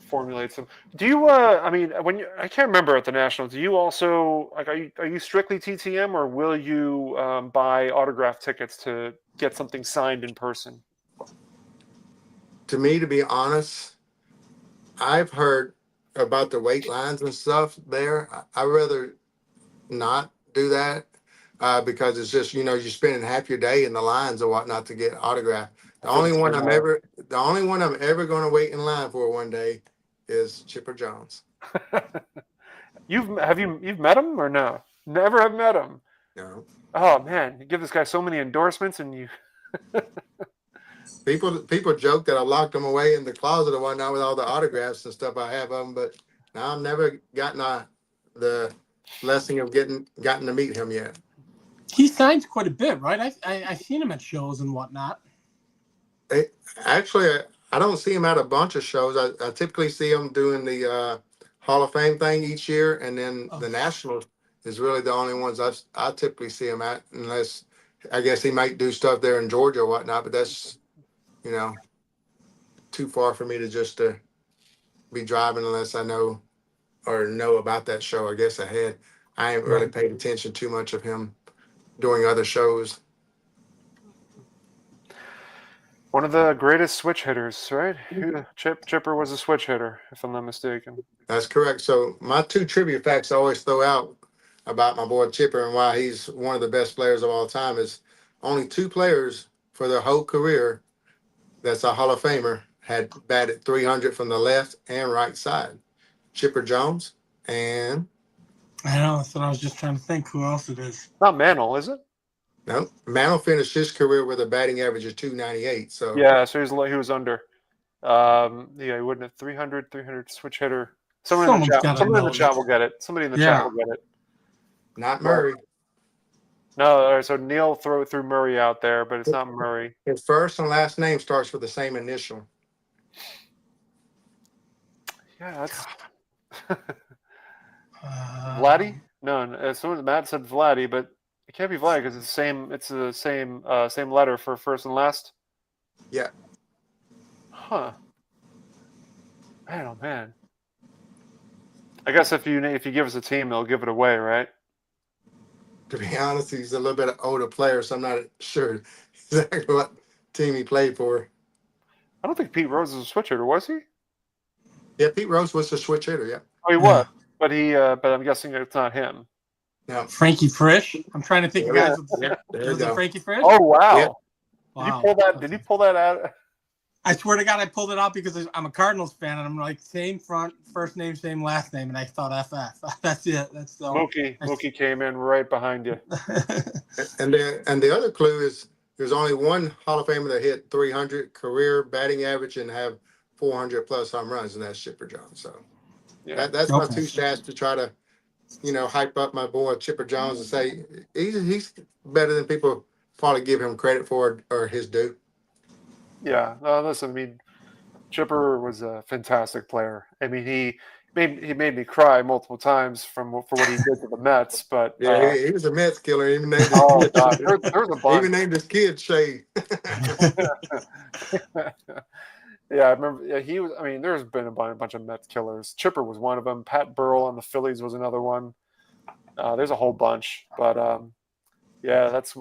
formulate some. Do you? I mean, I can't remember at the Nationals. Do you also like? Are you strictly TTM, or will you buy autograph tickets to get something signed in person? To me, to be honest, I've heard about the wait lines and stuff there. I'd rather not do that because it's just, you're spending half your day in the lines and whatnot to get autographed. The only one I'm ever going to wait in line for one day is Chipper Jones. You've met him or no? Never have met him. No. Oh man, you give this guy so many endorsements, and you. People joke that I locked him away in the closet or whatnot with all the autographs and stuff I have of him, but now I've never gotten the blessing of gotten to meet him yet. He signs quite a bit, right? I've seen him at shows and whatnot. Actually, I don't see him at a bunch of shows. I typically see him doing the Hall of Fame thing each year, and then the Nationals is really the only ones I typically see him at, unless I guess he might do stuff there in Georgia or whatnot, but that's, too far for me to just be driving unless I know about that show, I guess, ahead. I ain't really paid attention too much of him doing other shows. One of the greatest switch hitters, right? Chipper was a switch hitter, if I'm not mistaken. That's correct. So my two trivia facts I always throw out about my boy Chipper and why he's one of the best players of all time is only two players for their whole career that's a Hall of Famer had batted 300 from the left and right side. Chipper Jones and... I know, that's what I was just trying to think who else it is. Not Mantle, is it? No, Mantle finished his career with a batting average of 298. So yeah, so he was under. He wouldn't have 300 switch hitter. Someone in the chat will get it. Somebody in the chat will get it. Not Murray. No, all right, so Neil threw Murray out there, but it's not Murray. His first and last name starts with the same initial. Yeah, that's Vladdy? No, someone Matt said Vladdy, but it can't be Vladdy because it's the same. It's the same letter for first and last. Yeah. Huh. Man, oh man. I guess if you give us a team, they'll give it away, right? To be honest, he's a little bit of older player, so I'm not sure exactly what team he played for. I don't think Pete Rose was a switch hitter, was he? Yeah, Pete Rose was a switch hitter, yeah. Oh, he was, but I'm guessing it's not him. No. Frankie Frisch. I'm trying to think of guys. There you go. Frankie Frisch? Oh wow. Yeah. Wow. Did you pull that out? I swear to God, I pulled it out because I'm a Cardinals fan, and I'm like, same first name, same last name, and I thought FF. That's it. That's the Mookie came in right behind you. And the other clue is there's only one Hall of Famer that hit 300 career batting average and have 400 plus home runs, and that's Chipper Jones. So that's my two stats to try to, hype up my boy Chipper Jones and say he's better than people probably give him credit for or his due. Yeah, listen. I mean, Chipper was a fantastic player. I mean, he made me cry multiple times for what he did to the Mets. But yeah, he was a Mets killer. Even named there was a bunch. Even named his kid Shay. Yeah, I remember. Yeah, he was. I mean, there's been a bunch of Mets killers. Chipper was one of them. Pat Burrell on the Phillies was another one. There's a whole bunch, but yeah, that's.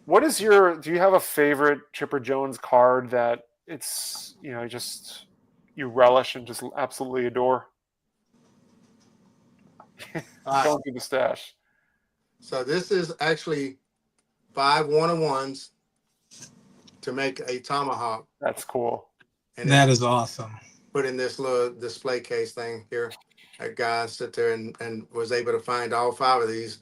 What is do you have a favorite Chipper Jones card that it's, you relish and just absolutely adore? All right. Going through the stash. So this is actually 5 1-on-1s to make a tomahawk. That's cool. And That is awesome. put in this little display case thing here. A guy sit there and was able to find all 5 of these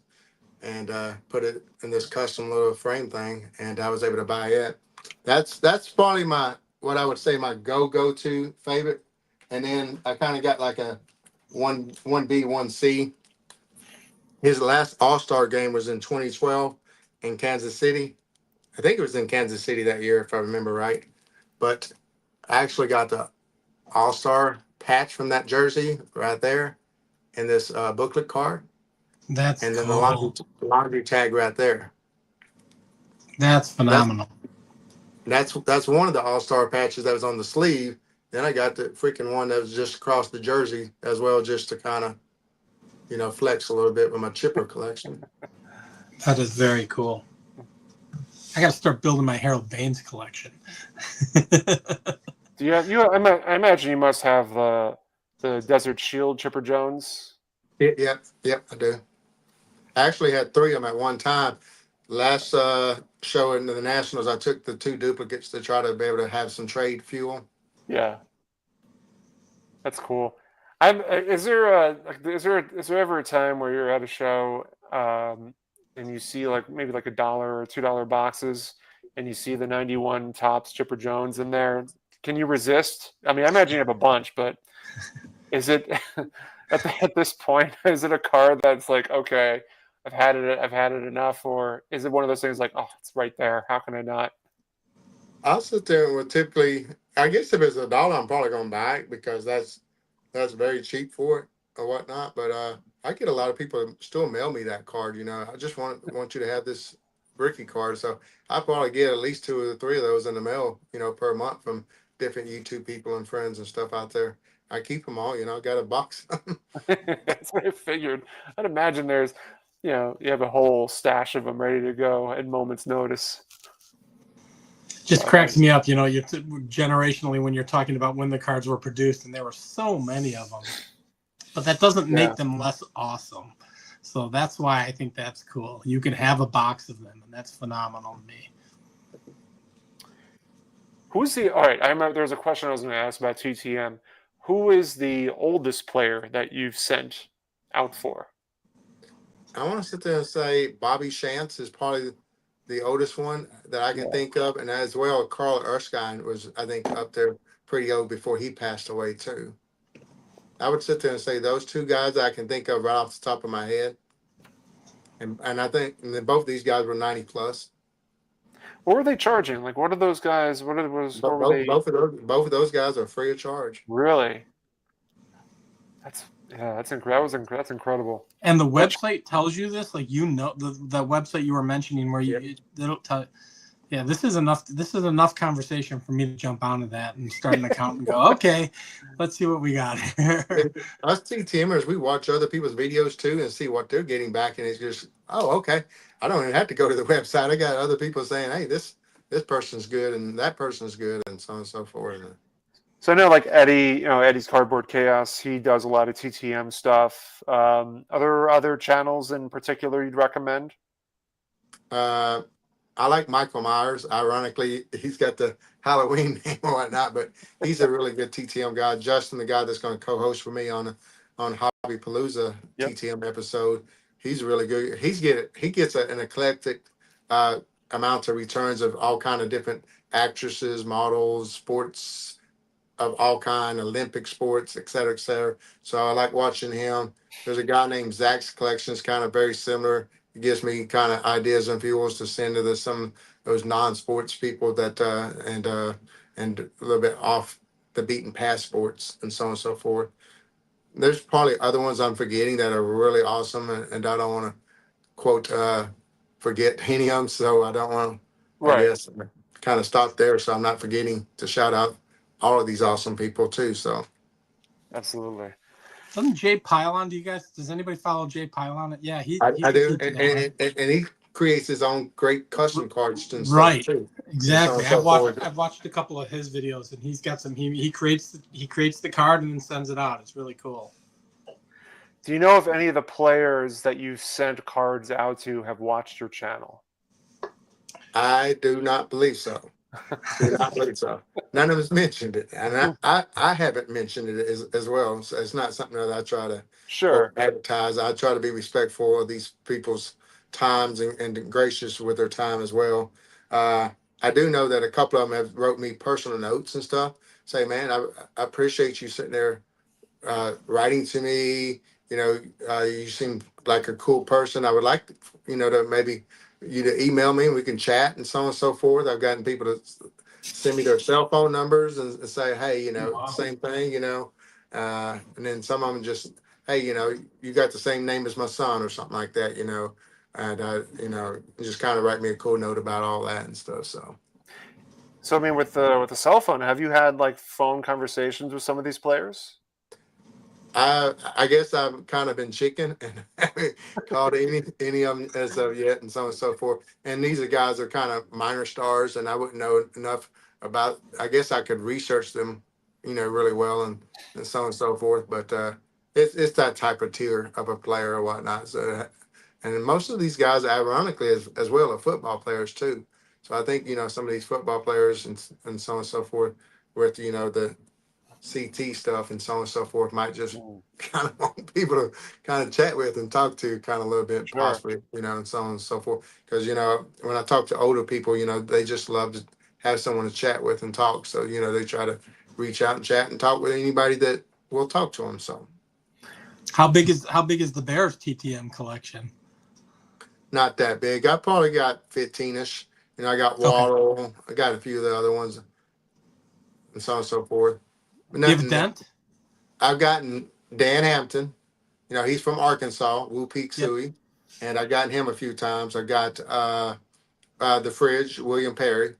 and put it in this custom little frame thing, and I was able to buy it. That's probably what I would say my go-to favorite. And then I kind of got like a 1B, 1C. His last All-Star game was in 2012 in Kansas City. I think it was in Kansas City that year, if I remember right. But I actually got the All-Star patch from that jersey right there in this booklet card. That's And then cool. the laundry tag right there. That's phenomenal. That's one of the All-Star patches that was on the sleeve. Then I got the freaking one that was just across the jersey as well, just to kind of, flex a little bit with my chipper collection. That is very cool. I got to start building my Harold Baines collection. Do you have I imagine you must have the Desert Shield Chipper Jones. Yep, I do. I actually had 3 of them at one time. Last show in the Nationals, I took the 2 duplicates to try to be able to have some trade fuel. Yeah, that's cool. Is there ever a time where you're at a show and you see maybe like $1 or $2 boxes and you see the 91 Topps Chipper Jones in there? Can you resist? I mean, I imagine you have a bunch, but is it at this point? Is it a card that's like, okay, I've had it enough, or is it one of those things like, oh, it's right there, how can I not? I'll sit there and would typically, I guess if it's $1, I'm probably gonna buy it because that's very cheap for it or whatnot. But I get a lot of people still mail me that card. I just want you to have this Ricky card. So I probably get at least 2 or 3 of those in the mail, per month from different YouTube people and friends and stuff out there. I keep them all. I got a box. That's what I figured. I'd imagine there's, you have a whole stash of them ready to go at moment's notice. Just cracks me up, generationally when you're talking about when the cards were produced, and there were so many of them. But that doesn't make them less awesome. So that's why I think that's cool. You can have a box of them, and that's phenomenal to me. All right, I remember there was a question I was going to ask about TTM. Who is the oldest player that you've sent out for? I want to sit there and say Bobby Shantz is probably the oldest one that I can think of, and as well, Carl Erskine was, I think, up there pretty old before he passed away too. I would sit there and say those 2 guys I can think of right off the top of my head, and I think both these guys were 90 plus. What were they charging? Like, what are those guys? What were they? Both of those guys are free of charge. Really? That's incredible. And the website tells you this, like the website you were mentioning where it'll tell. Yeah, this is enough conversation for me to jump onto that and start an account and go, okay, let's see what we got here. Us TTMers, we watch other people's videos too and see what they're getting back, and it's just, oh, okay. I don't even have to go to the website. I got other people saying, hey, this person's good and that person's good, and so on and so forth. So I know, like Eddie, Eddie's Cardboard Chaos, he does a lot of TTM stuff. Other channels in particular you'd recommend? I like Michael Myers. Ironically, he's got the Halloween name or whatnot, but he's a really good TTM guy. Justin, the guy that's going to co-host for me on Hobby Palooza TTM episode, he's really good. He gets an eclectic amount of returns of all kind of different actresses, models, sports of all kind, Olympic sports, et cetera, et cetera. So I like watching him. There's a guy named Zach's Collections, kind of very similar. It gives me kind of ideas and fuels to send to some of those non-sports people that and a little bit off the beaten path sports and so on and so forth. There's probably other ones I'm forgetting that are really awesome, and I don't want to quote forget any of them, so I don't want to, I guess, kind of stop there so I'm not forgetting to shout out all of these awesome people too. So absolutely. Doesn't Jay Pylon? Does anybody follow Jay Pylon? Yeah, I do, and he creates his own great custom cards and stuff right too. Exactly. I've watched a couple of his videos, and he's got some. He creates the card and then sends it out. It's really cool. Do you know if any of the players that you sent cards out to have watched your channel? I do not believe so. Do not believe so. None of us mentioned it, and I haven't mentioned it as well. So it's not something that I try to Sure. advertise. I try to be respectful of these people's times and gracious with their time as well. I do know that a couple of them have wrote me personal notes and stuff. Say, man, I appreciate you sitting there writing to me. You seem like a cool person. I would like, to maybe you to email me and we can chat and so on and so forth. I've gotten people to send me their cell phone numbers and say, hey, Wow. same thing, and then some of them just, hey, you got the same name as my son or something like that, and just kind of write me a cool note about all that and stuff. So I mean, with the cell phone, have you had like phone conversations with some of these players? I guess I've kind of been chicken and haven't called any of them as of yet, and so on and so forth. And these are guys that are kind of minor stars, and I wouldn't know enough about. I guess I could research them, really well, and so on and so forth. But it's that type of tier of a player or whatnot. So, and most of these guys, ironically, as well, are football players too. So I think some of these football players and so on and so forth, with the CT stuff and so on and so forth might just kind of want people to kind of chat with and talk to kind of a little bit Sure. possibly, and so on and so forth. Because, when I talk to older people, they just love to have someone to chat with and talk. So, they try to reach out and chat and talk with anybody that will talk to them. So How big is the Bears TTM collection? not that big. I probably got 15-ish. I got Okay. Waddle. I got a few of the other ones and so on and so forth. But Do you have a nothing. dent? I've gotten Dan Hampton. He's from Arkansas, Woo Peak Yep. Suey, and I've gotten him a few times. I got the Fridge, William Perry.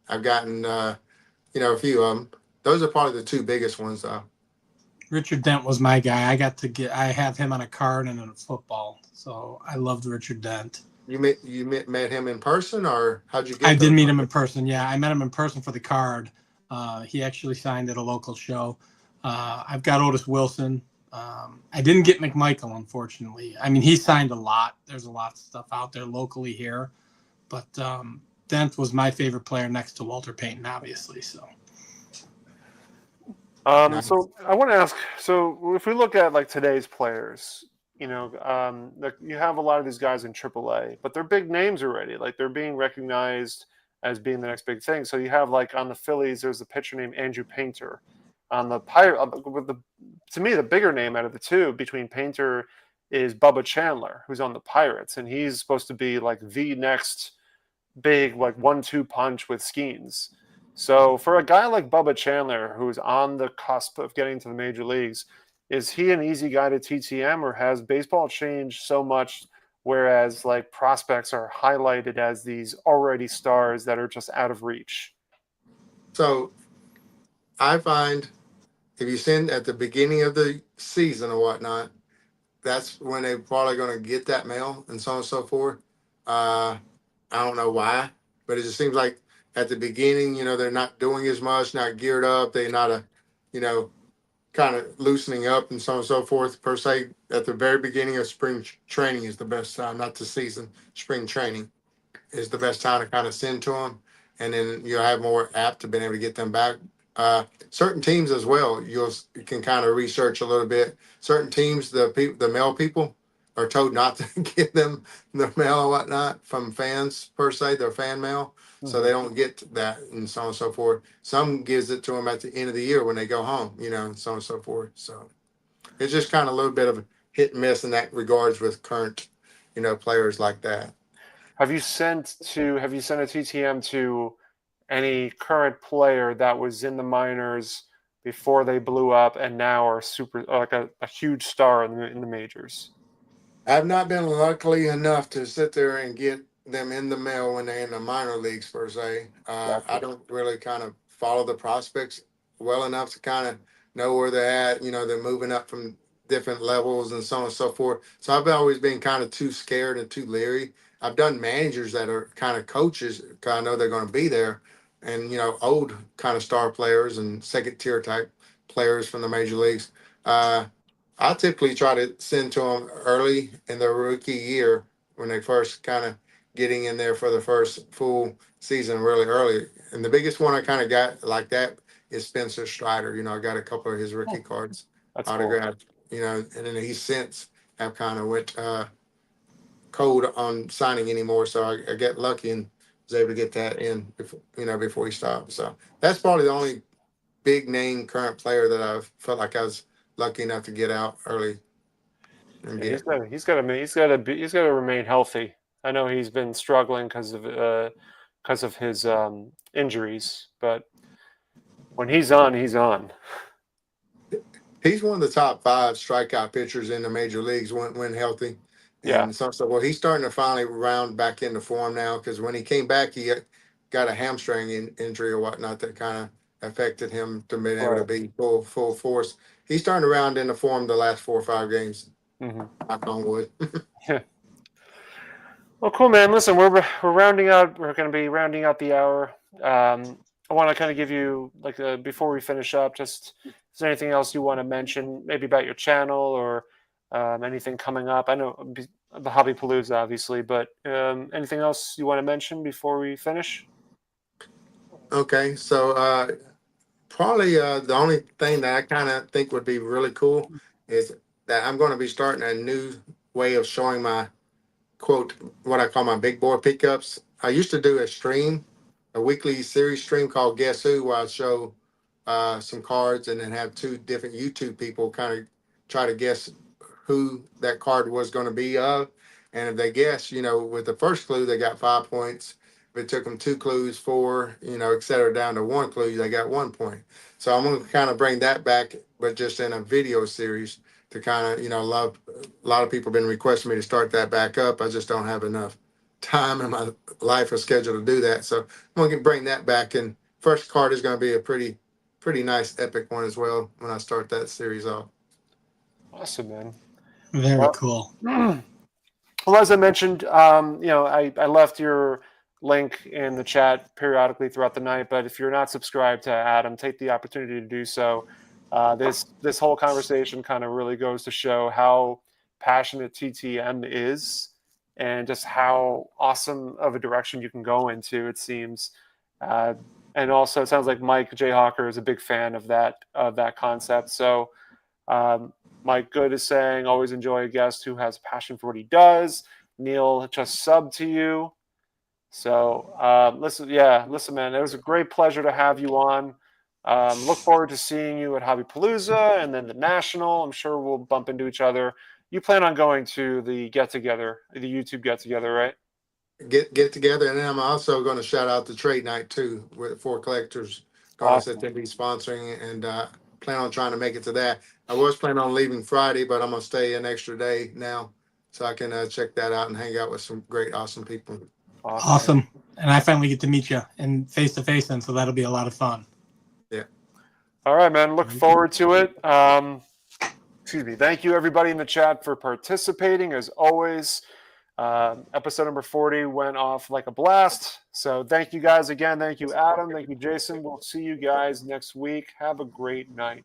I've gotten a few of them. Those are probably the two biggest ones, though. Richard Dent was my guy. I have him on a card and in a football. So I loved Richard Dent. You met him in person, or how'd you get? I did those? meet him in person. Yeah, I met him in person for the card. He actually signed at a local show. I've got Otis Wilson. I didn't get McMichael, unfortunately. I mean, he signed a lot. There's a lot of stuff out there locally here. But Dent was my favorite player next to Walter Payton, obviously. So Nice. So I want to ask. So if we look at like today's players, you have a lot of these guys in AAA, but they're big names already. Like they're being recognized as being the next big thing. So you have like on the Phillies, there's a pitcher named Andrew Painter. On the Pirate, to me, the bigger name out of the two between Painter is Bubba Chandler, who's on the Pirates, and he's supposed to be like the next big like 1-2 punch with Skeens. So for a guy like Bubba Chandler, who's on the cusp of getting to the major leagues, is he an easy guy to TTM, or has baseball changed so much whereas like prospects are highlighted as these already stars that are just out of reach? So I find if you send at the beginning of the season or whatnot, that's when they're probably going to get that mail and so on and so forth. I don't know why, but it just seems like at the beginning, they're not doing as much, not geared up. They're not kind of loosening up and so on and so forth per se. At the very beginning of spring training is the best time, not the season. Spring training is the best time to kind of send to them, and then you'll have more apt to being able to get them back. Certain teams as well, you can kind of research a little bit. Certain teams, the mail people are told not to give them the mail and whatnot from fans per se, their fan mail, so they don't get that and so on and so forth. Some gives it to them at the end of the year when they go home, and so on and so forth. So it's just kind of a little bit of a hit and miss in that regards with current, players like that. Have you sent a TTM to any current player that was in the minors before they blew up and now are super like a huge star in the majors? I've not been lucky enough to sit there and get them in the mail when they're in the minor leagues per se. I don't really kind of follow the prospects well enough to kind of know where they're at. They're moving up from different levels and so on and so forth. So I've always been kind of too scared and too leery. I've done managers that are kind of coaches because I know they're going to be there, and old kind of star players and second tier type players from the major leagues. I typically try to send to them early in their rookie year when they first kind of getting in there for the first full season really early. And the biggest one I kind of got like that is Spencer Strider. I got a couple of his rookie cards That's cool. autographed, and then he since have kind of went cold on signing anymore. So I got lucky and was able to get that in before he stopped. So that's probably the only big name current player that I've felt like I was lucky enough to get out early. And Yeah, get. he's got to remain healthy. I know he's been struggling because of his injuries, but when he's on, he's on. He's one of the top 5 strikeout pitchers in the major leagues when healthy. Yeah. And so he's starting to finally round back into form now because when he came back, he got a hamstring injury or whatnot that kind of affected him to being able to be full force. He's starting to round into form the last 4 or 5 games. Knock on wood. Yeah. Well, cool, man. Listen, we're rounding out. We're going to be rounding out the hour. I want to kind of give you before we finish up, just is there anything else you want to mention, maybe about your channel or anything coming up? I know the Hobby Palooza, obviously, but anything else you want to mention before we finish? Okay, so probably the only thing that I kind of think would be really cool is that I'm going to be starting a new way of showing my quote, what I call my big boy pickups. I used to do a weekly series stream called Guess Who, where I show some cards and then have 2 different YouTube people kind of try to guess who that card was going to be of. And if they guess, with the first clue, they got 5 points. If it took them 2 clues, 4, et cetera, down to 1 clue, they got 1 point. So I'm going to kind of bring that back, but just in a video series to kind of, a lot of people have been requesting me to start that back up. I just don't have enough time in my life or schedule to do that. So I'm going to bring that back. And first card is going to be a pretty nice epic one as well when I start that series off. Awesome, man. Very cool. Well, as I mentioned, I left your link in the chat periodically throughout the night, but if you're not subscribed to Adam, take the opportunity to do so. This whole conversation kind of really goes to show how passionate TTM is and just how awesome of a direction you can go into, it seems. And also, it sounds like Mike J. Hawker is a big fan of that concept. So Mike Good is saying, always enjoy a guest who has passion for what he does. Neil just subbed to you. So listen, man, it was a great pleasure to have you on. Look forward to seeing you at Hobby Palooza and then the National. I'm sure we'll bump into each other. You plan on going to the get-together, the YouTube get-together, right? Get together, and then I'm also going to shout out the trade night too for collectors. Awesome. That they'll be sponsoring, and plan on trying to make it to that. I was planning on leaving Friday, but I'm going to stay an extra day now so I can check that out and hang out with some great, awesome people. Awesome. And I finally get to meet you and face to face, and so that'll be a lot of fun. Yeah. All right, man. Look forward to it. Excuse me. Thank you, everybody in the chat, for participating. As always, episode number 40 went off like a blast. So thank you guys again. Thank you, Adam. Thank you, Jason. We'll see you guys next week. Have a great night.